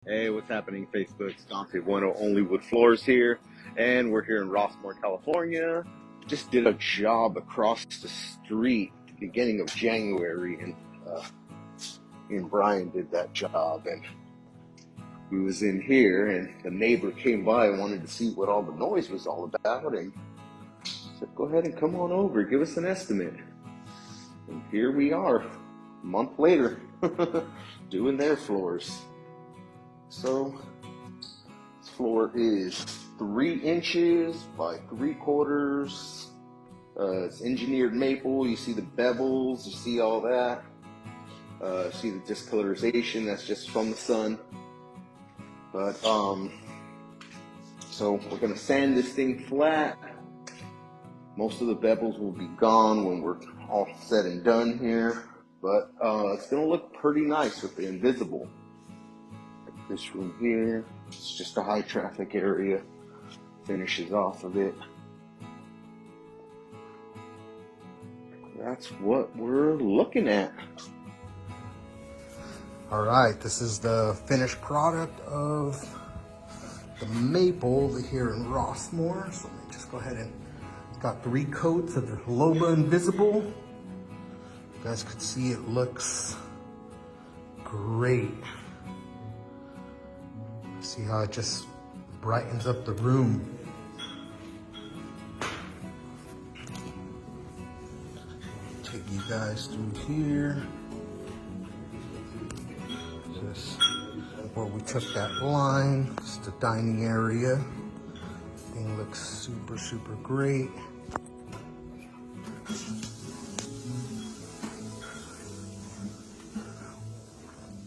Hey, what's happening, Facebook? It's Dante Bueno, OnlyWoodFloors here, and we're here in Rossmoor, California. Just did a job across the street at the beginning of January, and me and Brian did that job, and we was in here, and the neighbor came by and wanted to see what all the noise was all about, and said, go ahead and come on over, give us an estimate. And here we are, a month later, doing their floors. So this floor is 3 inches by 3/4. It's engineered maple. You see the bevels, you see all that. See the discolorization, that's just from the sun. But so we're gonna sand this thing flat. Most of the bevels will be gone when we're all said and done here, but it's gonna look pretty nice with the invisible. Like this room here, it's just a high traffic area. Finishes off of it. That's what we're looking at. All right, this is the finished product of the maple over here in Rossmoor. So let me just go ahead and got 3 coats of the loba invisible. You guys could see it looks great. See how it just brightens up the room. Take you guys through here. Just where we took that line, it's the dining area. Thing looks super, super great.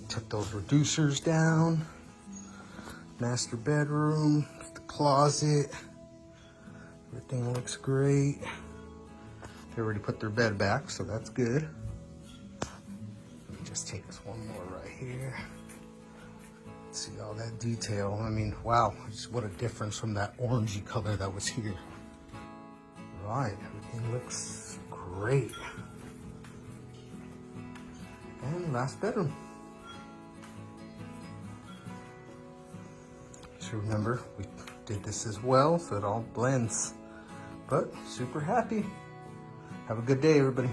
Took those reducers down. Master bedroom, the closet. Everything looks great. They already put their bed back, so that's good. Let me just take this one more right here. See all that detail. I mean, wow, just what a difference from that orangey color that was here. Right, everything looks great. And last bedroom. Just remember, we did this as well, so it all blends. But super happy. Have a good day, everybody.